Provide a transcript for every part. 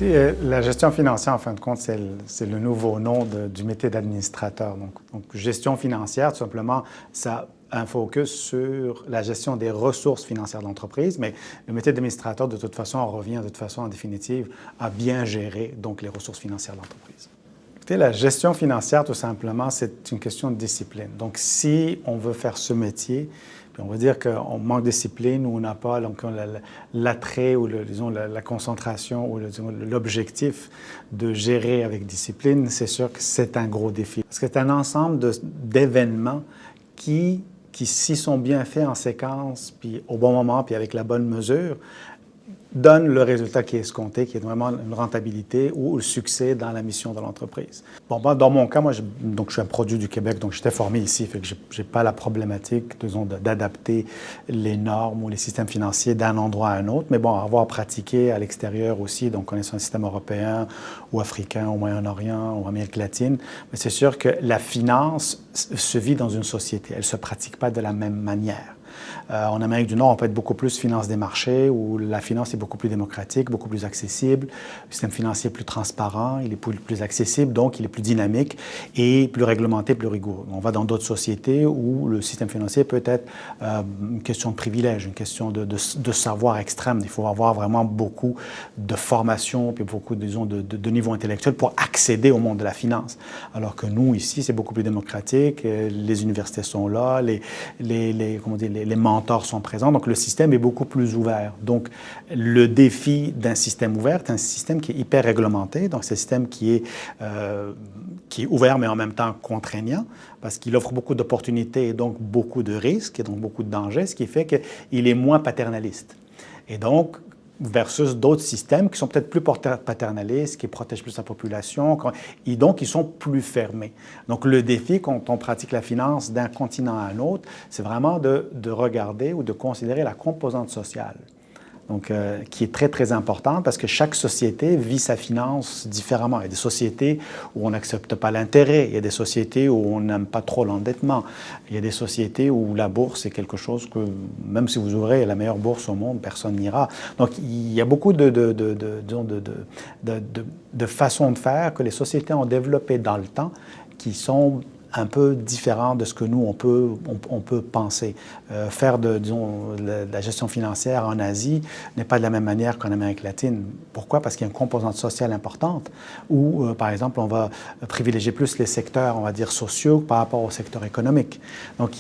La gestion financière, en fin de compte, c'est le nouveau nom du métier d'administrateur. Donc, gestion financière, tout simplement, ça a un focus sur la gestion des ressources financières de l'entreprise, mais le métier d'administrateur, de toute façon, on revient de toute façon, en définitive, à bien gérer donc les ressources financières de l'entreprise. La gestion financière, tout simplement, c'est une question de discipline. Donc, si on veut faire ce métier, puis on va dire qu'on manque de discipline ou on n'a pas l'attrait ou disons, la concentration ou l'objectif de gérer avec discipline, c'est sûr que c'est un gros défi. Parce que c'est un ensemble d'événements qui, s'ils sont bien faits en séquence, puis au bon moment, puis avec la bonne mesure, donne le résultat qui est escompté, qui est vraiment une rentabilité ou le succès dans la mission de l'entreprise. Bon, dans mon cas, moi, je suis un produit du Québec, donc j'étais formé ici, fait que je n'ai pas la problématique, disons, d'adapter les normes ou les systèmes financiers d'un endroit à un autre, mais bon, avoir pratiqué à l'extérieur aussi, donc connaissant un système européen ou africain, au Moyen-Orient ou Amérique latine, mais c'est sûr que la finance se vit dans une société, elle ne se pratique pas de la même manière. En Amérique du Nord, on peut être beaucoup plus finance des marchés, où la finance est beaucoup plus démocratique, beaucoup plus accessible. Le système financier est plus transparent, il est plus accessible, donc il est plus dynamique et plus réglementé, plus rigoureux. On va dans d'autres sociétés où le système financier peut être une question de privilège, une question de savoir extrême. Il faut avoir vraiment beaucoup de formation, puis beaucoup, disons, de niveau intellectuel pour accéder au monde de la finance. Alors que nous, ici, c'est beaucoup plus démocratique. Les universités sont là, les mentors sont présents, donc le système est beaucoup plus ouvert. Donc, le défi d'un système ouvert, c'est un système qui est hyper réglementé, donc c'est un système qui est ouvert, mais en même temps contraignant, parce qu'il offre beaucoup d'opportunités et donc beaucoup de risques et donc beaucoup de dangers, ce qui fait qu'il est moins paternaliste. Et donc, versus d'autres systèmes qui sont peut-être plus paternalistes, qui protègent plus la population, et donc ils sont plus fermés. Donc le défi quand on pratique la finance d'un continent à un autre, c'est vraiment de regarder ou de considérer la composante sociale. Donc, qui est très, très importante parce que chaque société vit sa finance différemment. Il y a des sociétés où on n'accepte pas l'intérêt. Il y a des sociétés où on n'aime pas trop l'endettement. Il y a des sociétés où la bourse est quelque chose que, même si vous ouvrez la meilleure bourse au monde, personne n'ira. Donc, il y a beaucoup de façons de faire que les sociétés ont développées dans le temps qui sont un peu différent de ce que nous, on peut penser. Faire disons, la gestion financière en Asie n'est pas de la même manière qu'en Amérique latine. Pourquoi? Parce qu'il y a une composante sociale importante où, par exemple, on va privilégier plus les secteurs, on va dire, sociaux par rapport au secteur économique. Donc,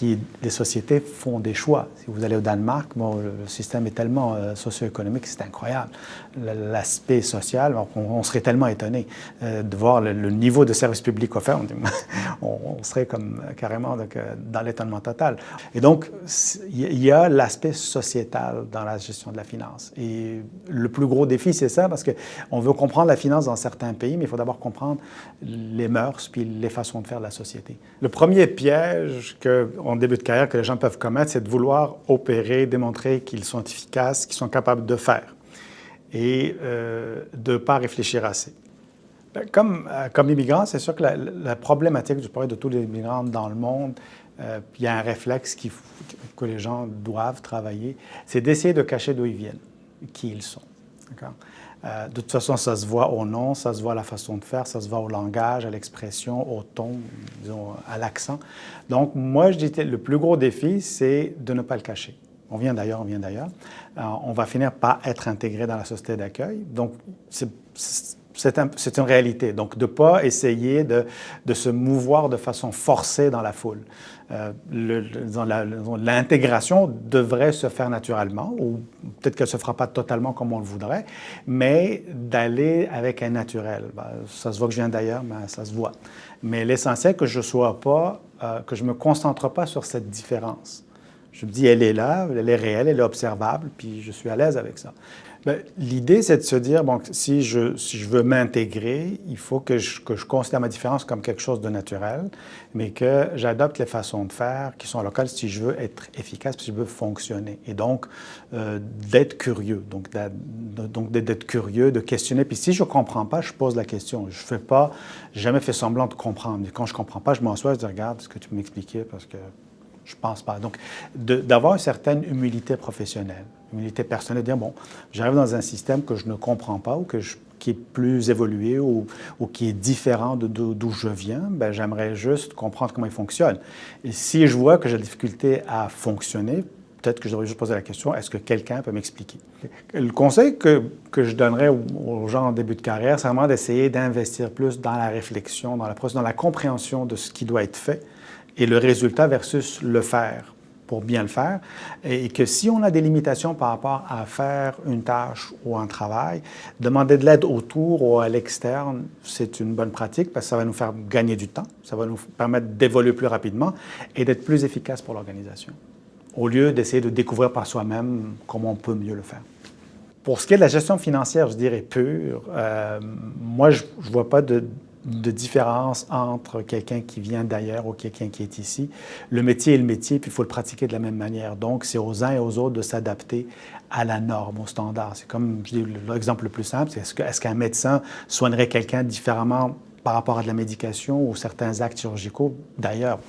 les sociétés font des choix. Si vous allez au Danemark, bon, le système est tellement socio-économique, c'est incroyable. L'aspect social, on serait tellement étonné de voir le niveau de service public offert. On serait comme carrément dans l'étonnement total. Et donc, il y a l'aspect sociétal dans la gestion de la finance. Et le plus gros défi, c'est ça, parce qu'on veut comprendre la finance dans certains pays, mais il faut d'abord comprendre les mœurs puis les façons de faire de la société. Le premier piège en début de carrière que les gens peuvent commettre, c'est de vouloir opérer, démontrer qu'ils sont efficaces, qu'ils sont capables de faire et de ne pas réfléchir assez. Comme immigrant, c'est sûr que la problématique, je parlais de tous les immigrants dans le monde, il y a un réflexe que les gens doivent travailler, c'est d'essayer de cacher d'où ils viennent, qui ils sont. De toute façon, ça se voit au nom, ça se voit à la façon de faire, ça se voit au langage, à l'expression, au ton, disons, à l'accent. Donc, moi, je dis que le plus gros défi, c'est de ne pas le cacher. On vient d'ailleurs. On va finir par être intégré dans la société d'accueil. Donc, c'est une réalité. Donc, de ne pas essayer de se mouvoir de façon forcée dans la foule. L'intégration devrait se faire naturellement, ou peut-être qu'elle ne se fera pas totalement comme on le voudrait, mais d'aller avec un naturel. Ça se voit que je viens d'ailleurs, mais ça se voit. Mais l'essentiel, que je ne me concentre pas sur cette différence. Je me dis, elle est là, elle est réelle, elle est observable, puis je suis à l'aise avec ça. L'idée, c'est de se dire, bon, si je veux m'intégrer, il faut que je considère ma différence comme quelque chose de naturel, mais que j'adopte les façons de faire qui sont locales si je veux être efficace, si je veux fonctionner. Et donc, d'être curieux. Donc, d'être curieux, de questionner. Puis si je ne comprends pas, je pose la question. Je n'ai jamais fait semblant de comprendre. Mais quand je ne comprends pas, je m'assois et je dis, regarde, est-ce que tu peux m'expliquer? Parce que je ne pense pas. Donc, d'avoir une certaine humilité professionnelle, humilité personnelle, de dire, bon, j'arrive dans un système que je ne comprends pas ou que qui est plus évolué ou qui est différent d'où je viens, bien, j'aimerais juste comprendre comment il fonctionne. Et si je vois que j'ai de la difficulté à fonctionner, peut-être que je devrais juste poser la question, est-ce que quelqu'un peut m'expliquer? Le conseil que je donnerais aux gens en début de carrière, c'est vraiment d'essayer d'investir plus dans la réflexion, dans la compréhension de ce qui doit être fait et le résultat versus le faire pour bien le faire. Et que si on a des limitations par rapport à faire une tâche ou un travail, demander de l'aide autour ou à l'externe, c'est une bonne pratique parce que ça va nous faire gagner du temps, ça va nous permettre d'évoluer plus rapidement et d'être plus efficace pour l'organisation, au lieu d'essayer de découvrir par soi-même comment on peut mieux le faire. Pour ce qui est de la gestion financière, je dirais pure, moi, je ne vois pas de différence entre quelqu'un qui vient d'ailleurs ou quelqu'un qui est ici. Le métier est le métier, puis il faut le pratiquer de la même manière. Donc, c'est aux uns et aux autres de s'adapter à la norme, au standard. C'est comme, je dis, l'exemple le plus simple, c'est est-ce qu'un médecin soignerait quelqu'un différemment par rapport à de la médication ou certains actes chirurgicaux d'ailleurs?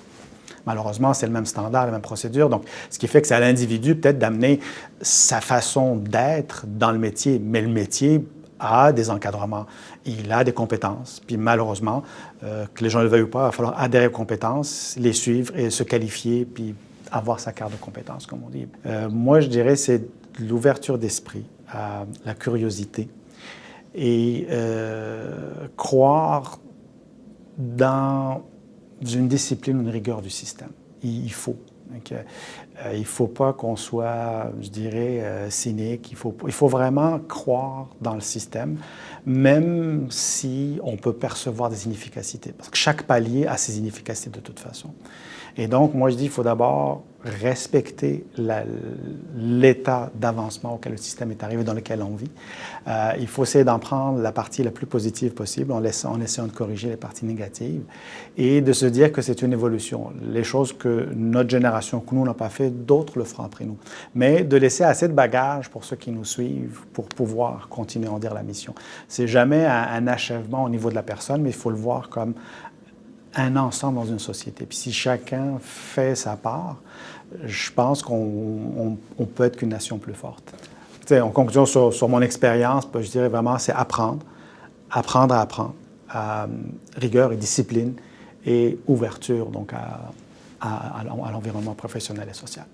Malheureusement, c'est le même standard, la même procédure. Donc, ce qui fait que c'est à l'individu peut-être d'amener sa façon d'être dans le métier. Mais le métier a des encadrements, il a des compétences. Puis malheureusement, que les gens le veuillent ou pas, il va falloir adhérer aux compétences, les suivre et se qualifier, puis avoir sa carte de compétences, comme on dit. Moi, je dirais c'est l'ouverture d'esprit, la curiosité et croire dans une discipline, une rigueur du système. Il faut. Donc, il ne faut pas qu'on soit, je dirais, cynique. Il faut vraiment croire dans le système, même si on peut percevoir des inefficacités. Parce que chaque palier a ses inefficacités de toute façon. Et donc, moi, je dis qu'il faut d'abord respecter l'état d'avancement auquel le système est arrivé, dans lequel on vit. Il faut essayer d'en prendre la partie la plus positive possible en essayant de corriger les parties négatives et de se dire que c'est une évolution. Les choses que notre génération, que nous, n'a pas fait, d'autres le feront après nous. Mais de laisser assez de bagages pour ceux qui nous suivent pour pouvoir continuer à en dire la mission. C'est jamais un achèvement au niveau de la personne, mais il faut le voir comme un ensemble dans une société. Puis si chacun fait sa part, je pense qu'on peut être qu'une nation plus forte. T'sais, en conclusion sur mon expérience, je dirais vraiment c'est apprendre à apprendre, rigueur et discipline et ouverture donc à l'environnement professionnel et social.